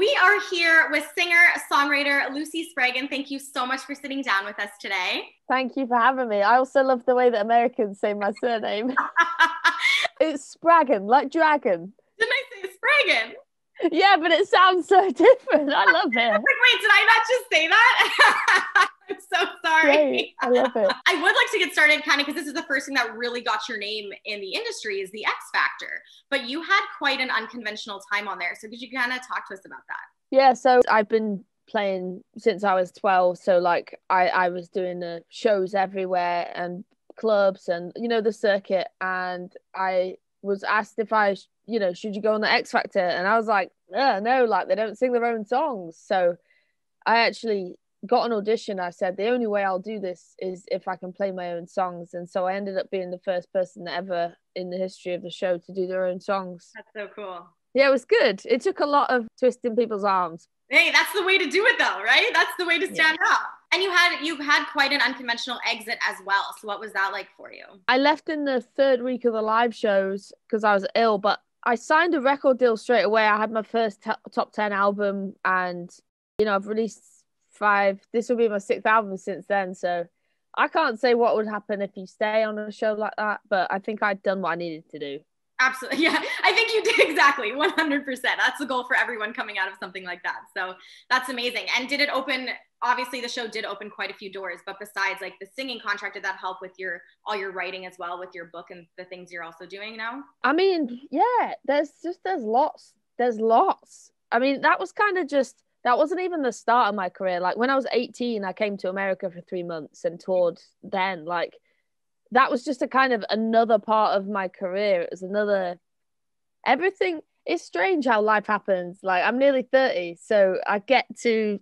We are here with singer, songwriter Lucy Spraggan. Thank you so much for sitting down with us today. Thank you for having me. I also love the way that Americans say my surname. It's Spraggan, like dragon. Didn't I say Spraggan? Yeah, but it sounds so different. I love it. Like, wait, did I not just say that? I'm so sorry. Great. I love it. I would like to get started kind of because this is the first thing that really got your name in the industry is the X Factor. But you had quite an unconventional time on there. So could you kind of talk to us about that? Yeah, so I've been playing since I was 12. So like I was doing the shows everywhere and clubs and, the circuit. And I was asked if should you go on the X Factor? And I was like, no, like they don't sing their own songs. So I actually got an audition. I said, the only way I'll do this is if I can play my own songs. And so I ended up being the first person ever in the history of the show to do their own songs. That's so cool. Yeah, it was good. It took a lot of twisting people's arms. Hey, that's the way to do it though, right? That's the way to stand out. And you had quite an unconventional exit as well. So what was that like for you? I left in the third week of the live shows because I was ill, but I signed a record deal straight away. I had my first top 10 album and, I've released 5. This will be my 6th album since then. So I can't say what would happen if you stay on a show like that, but I think I'd done what I needed to do. Absolutely. Yeah, I think you did exactly 100%. That's the goal for everyone coming out of something like that. So that's amazing. And did it open, obviously the show did open quite a few doors, but besides like the singing contract, did that help with all your writing as well with your book and the things you're also doing now? I mean, yeah, there's lots. I mean, that wasn't even the start of my career. Like when I was 18, I came to America for 3 months and toured then. Like that was just a kind of another part of my career. It was everything. It's strange how life happens. Like I'm nearly 30, so I've got to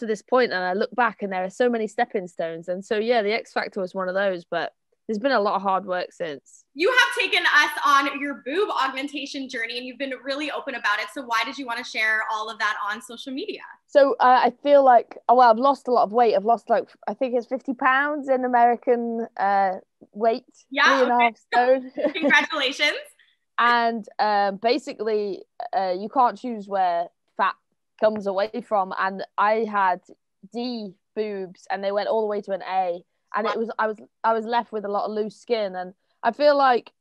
this point and I look back and there are so many stepping stones. And so, yeah, the X Factor was one of those, but there's been a lot of hard work since. You have taken us on your boob augmentation journey and you've been really open about it. So why did you want to share all of that on social media? So I feel like, I've lost a lot of weight. I've lost I think it's 50 pounds in American weight. Yeah. 3.5 stone. Congratulations. And basically, you can't choose where fat comes away from. And I had D boobs and they went all the way to an A. And I was left with a lot of loose skin. And I feel like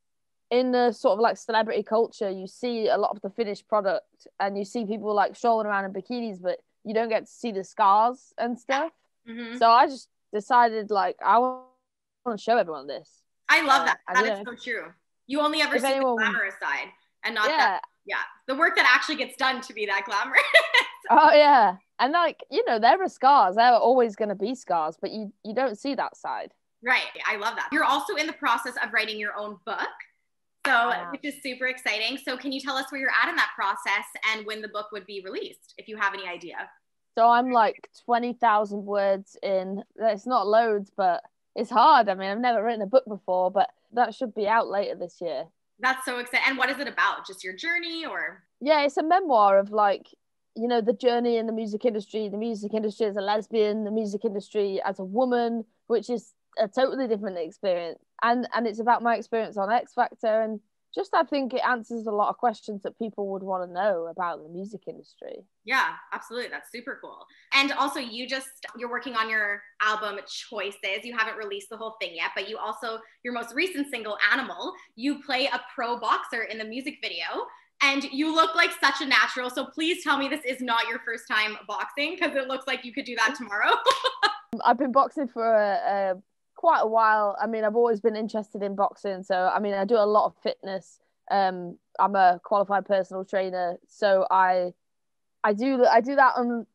in the sort of like celebrity culture, you see a lot of the finished product and you see people like strolling around in bikinis, but you don't get to see the scars and stuff. Mm-hmm. So I just decided like, I want to show everyone this. I love that. That is so true. You only ever see the glamorous side and not that. Yeah. The work that actually gets done to be that glamorous. Oh yeah. And like, there are scars. There are always going to be scars, but you don't see that side. Right. I love that. You're also in the process of writing your own book. So, which is super exciting. So can you tell us where you're at in that process and when the book would be released, if you have any idea? So I'm like 20,000 words in. It's not loads, but it's hard. I mean, I've never written a book before, but that should be out later this year. That's so exciting. And what is it about? Just your journey or? Yeah, it's a memoir of like, the journey in the music industry as a lesbian, the music industry as a woman, which is a totally different experience. And it's about my experience on X Factor. And just, I think it answers a lot of questions that people would want to know about the music industry. Yeah, absolutely. That's super cool. And also you're working on your album Choices. You haven't released the whole thing yet, but you also, your most recent single, Animal, you play a pro boxer in the music video. And you look like such a natural. So please tell me this is not your first time boxing because it looks like you could do that tomorrow. I've been boxing for quite a while. I mean, I've always been interested in boxing. So, I mean, I do a lot of fitness. I'm a qualified personal trainer. So I do that on,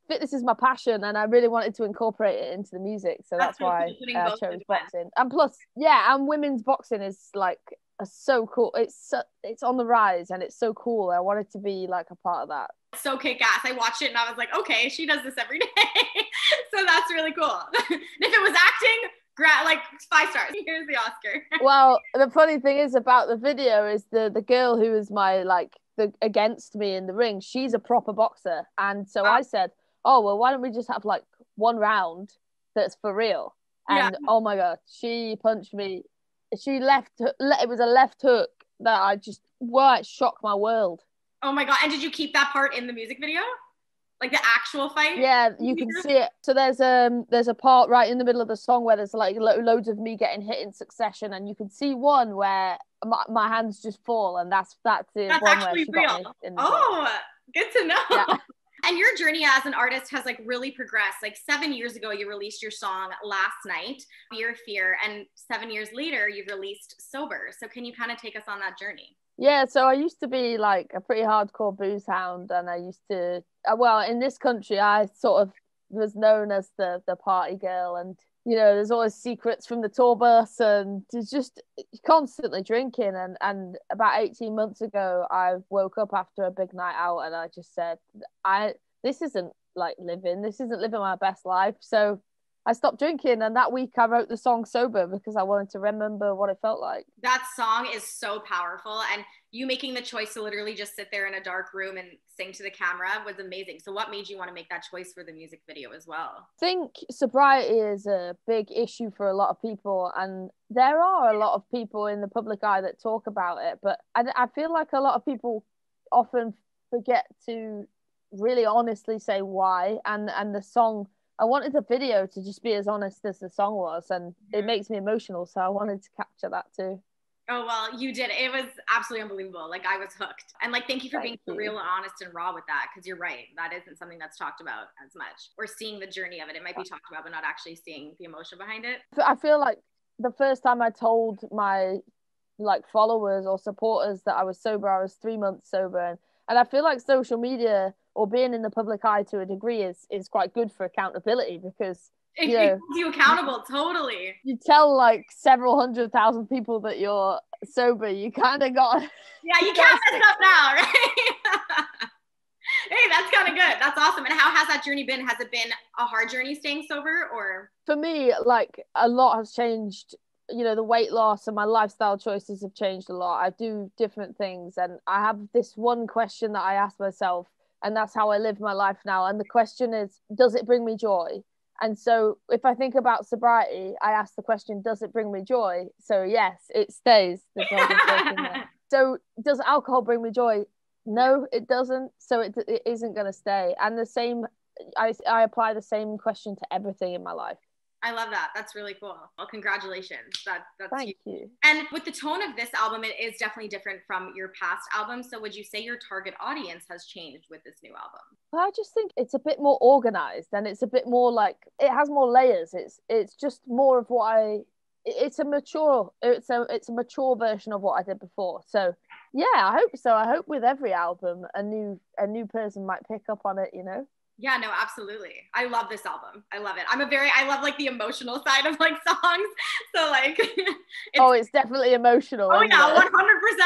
fitness is my passion and I really wanted to incorporate it into the music. So that's why I chose boxing. And plus, and women's boxing is like, so cool. It's on the rise and it's so cool. I wanted to be like a part of that. So kick-ass. I watched it and I was like, okay, she does this every day. So that's really cool. And if it was acting, like 5 stars. Here's the Oscar. Well, the funny thing is about the video is the girl who is my against me in the ring, she's a proper boxer. And so I said, oh well, why don't we just have like one round that's for real? And oh my god, she punched me. It was a left hook that it shocked my world. Oh my God. And did you keep that part in the music video? Like the actual fight? Yeah, you can see it. So there's a part right in the middle of the song where there's like loads of me getting hit in succession, and you can see one where my hands just fall, and that's the That's one where actually she real. got me in the Oh, good to know. Yeah. And your journey as an artist has like really progressed. Like 7 years ago, you released your song Last Night, Your Fear, and 7 years later, you've released Sober. So can you kind of take us on that journey? Yeah, so I used to be like a pretty hardcore booze hound, and I used to, well, in this country, I sort of was known as the party girl, and there's always secrets from the tour bus, and it's just constantly drinking. And about 18 months ago, I woke up after a big night out, and I just said, this isn't like living. This isn't living my best life. So I stopped drinking, and that week I wrote the song Sober because I wanted to remember what it felt like. That song is so powerful, and you making the choice to literally just sit there in a dark room and sing to the camera was amazing. So what made you want to make that choice for the music video as well? I think sobriety is a big issue for a lot of people, and there are a lot of people in the public eye that talk about it, but I feel like a lot of people often forget to really honestly say why. And the song, I wanted the video to just be as honest as the song was, and it makes me emotional, so I wanted to capture that too. Oh, well, you did. It was absolutely unbelievable. Like, I was hooked. And like, thank you for being so real and honest and raw with that, because you're right. That isn't something that's talked about as much, or seeing the journey of it. It might be talked about, but not actually seeing the emotion behind it. I feel like the first time I told my like followers or supporters that I was sober, I was 3 months sober, and I feel like social media or being in the public eye to a degree is quite good for accountability, because it holds you accountable. Totally. You tell like several 100,000 people that you're sober, you kind of got. Yeah, you can't mess up now, right? Hey, that's kind of good. That's awesome. And how has that journey been? Has it been a hard journey staying sober, or? For me, like, a lot has changed. The weight loss and my lifestyle choices have changed a lot. I do different things, and I have this one question that I ask myself, and that's how I live my life now. And the question is, does it bring me joy? And so if I think about sobriety, I ask the question, does it bring me joy? So yes, it stays. The dog is working there. So does alcohol bring me joy? No, it doesn't. So it isn't going to stay. And the same, I apply the same question to everything in my life. I love that. That's really cool. Well, congratulations. That's Thank huge. you. And with the tone of this album, it is definitely different from your past albums. So would you say your target audience has changed with this new album? Well, I just think it's a bit more organized, and it's a bit more like, it has more layers. It's just more of what it's a mature version of what I did before. So yeah, I hope so. I hope with every album a new person might pick up on it, Yeah, no, absolutely. I love this album. I love it. I love like the emotional side of like songs. So like, it's definitely emotional. Oh yeah, 100%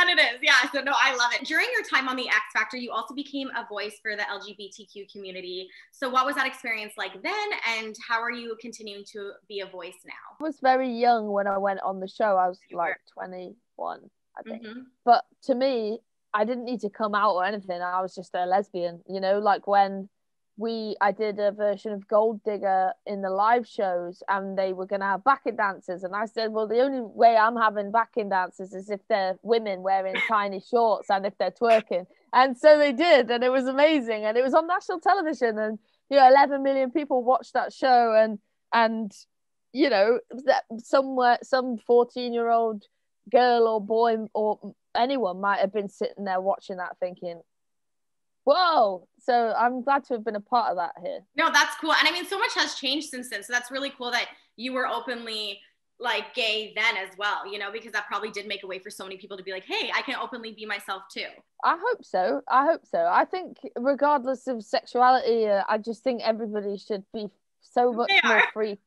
it is. Yeah, so no, I love it. During your time on the X Factor, you also became a voice for the LGBTQ community. So what was that experience like then, and how are you continuing to be a voice now? I was very young when I went on the show. I was like 21, I think. Mm-hmm. But to me, I didn't need to come out or anything. I was just a lesbian, like when I did a version of Gold Digger in the live shows, and they were going to have backing dancers, and I said, well, the only way I'm having backing dancers is if they're women wearing tiny shorts and if they're twerking. And so they did, and it was amazing, and it was on national television, and 11 million people watched that show, and that some 14-year-old girl or boy or anyone might have been sitting there watching that thinking, whoa. So I'm glad to have been a part of that here. No, that's cool. And I mean, so much has changed since then. So that's really cool that you were openly like gay then as well, because that probably did make a way for so many people to be like, hey, I can openly be myself too. I hope so. I think regardless of sexuality, I just think everybody should be so much more free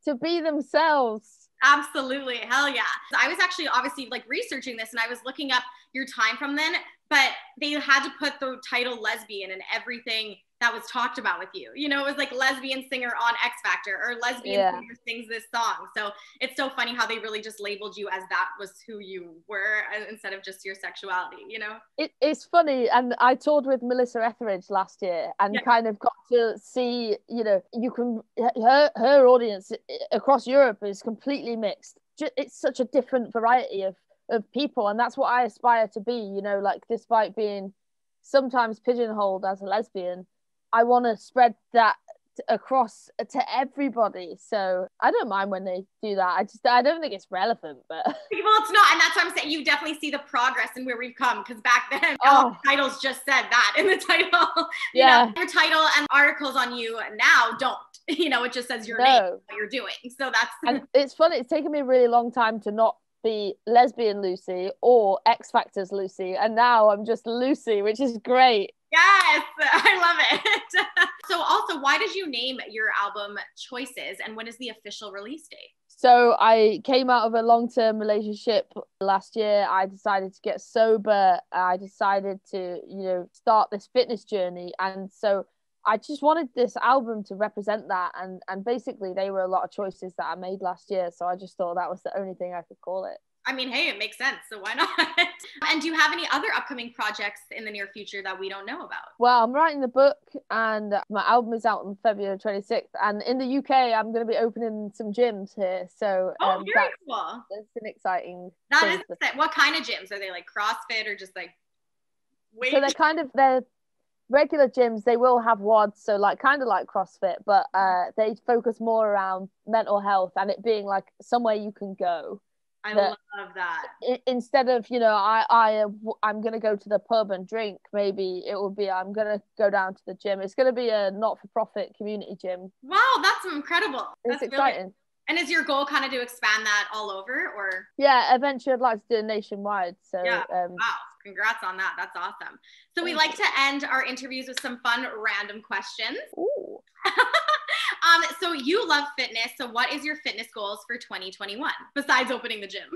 to be themselves. Absolutely. Hell yeah. I was actually obviously like researching this, and I was looking up your time from then, but they had to put the title lesbian in everything that was talked about with you. It was like lesbian singer on X Factor, or lesbian singer sings this song. So it's so funny how they really just labeled you as that was who you were instead of just your sexuality, It's funny. And I toured with Melissa Etheridge last year, and kind of got to see, you can, her audience across Europe is completely mixed. It's such a different variety of people, and that's what I aspire to be, like, despite being sometimes pigeonholed as a lesbian, I want to spread that across to everybody. So I don't mind when they do that. I don't think it's relevant, but well, it's not, and that's what I'm saying. You definitely see the progress and where we've come, because back then all the titles just said that in the title. You know, your title and articles on you now don't. You know, it just says your name, what you're doing. So that's and it's funny. It's taken me a really long time to not be lesbian Lucy or X Factor's Lucy, and now I'm just Lucy, which is great. Yes, I love it. So also, why did you name your album Choices, and when is the official release date? So I came out of a long-term relationship last year. I decided to get sober. I decided to, you know, start this fitness journey. And so I just wanted this album to represent that. And basically they were a lot of choices that I made last year. So I just thought that was the only thing I could call it. I mean, hey, it makes sense. So why not? And do you have any other upcoming projects in the near future that we don't know about? Well, I'm writing the book and my album is out on February 26th. And in the UK, I'm going to be opening some gyms here. So very cool. It's an exciting That is exciting. What kind of gyms? Are they like CrossFit or just like weight? So they're regular gyms. They will have WODs, so like kind of like CrossFit, but they focus more around mental health and it being like somewhere you can go. I love that. Instead of, you know, I'm going to go to the pub and drink, maybe it will be I'm going to go down to the gym. It's going to be a not-for-profit community gym. Wow, that's incredible. It's exciting. And is your goal kind of to expand that all over, or? Yeah, eventually I'd like to do it nationwide. So yeah, wow, congrats on that. That's awesome. So we like to end our interviews with some fun random questions. Ooh. So you love fitness. So what is your fitness goals for 2021 besides opening the gym?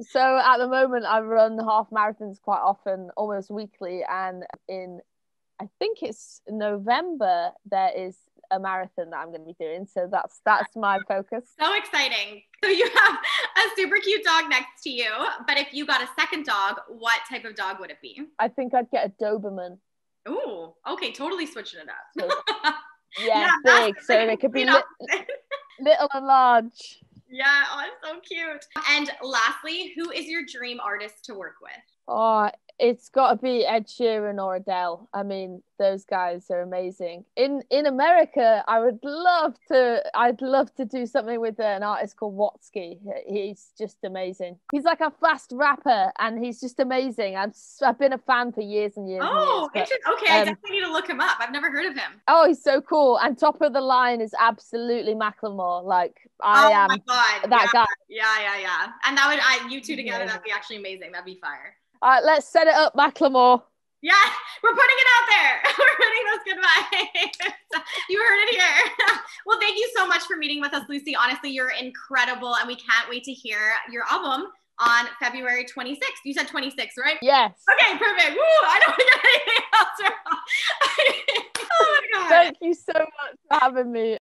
So at the moment I run half marathons quite often, almost weekly. And I think it's November, there is a marathon that I'm going to be doing. So that's my focus. So exciting. So you have a super cute dog next to you, but if you got a second dog, what type of dog would it be? I think I'd get a Doberman. Ooh, okay. Totally switching it up. Yeah, big. So they could be little and large. Yeah, oh, it's so cute. And lastly, who is your dream artist to work with? Oh, it's got to be Ed Sheeran or Adele. I mean, those guys are amazing. In America, I'd love to do something with an artist called Watsky. He's just amazing. He's like a fast rapper and he's just amazing. I've been a fan for years and years. Oh, and years, but, okay. I definitely need to look him up. I've never heard of him. Oh, he's so cool. And top of the line is absolutely Macklemore. Like I am that guy. Yeah. And that would you two together, that'd be actually amazing. That'd be fire. All right, let's set it up, Macklemore. Yeah, we're putting it out there. We're putting those good vibes. You heard it here. Well, thank you so much for meeting with us, Lucy. Honestly, you're incredible, and we can't wait to hear your album on February 26th. You said 26, right? Yes. Okay, perfect. Woo, I don't want to get anything else wrong. Oh my God. Thank you so much for having me.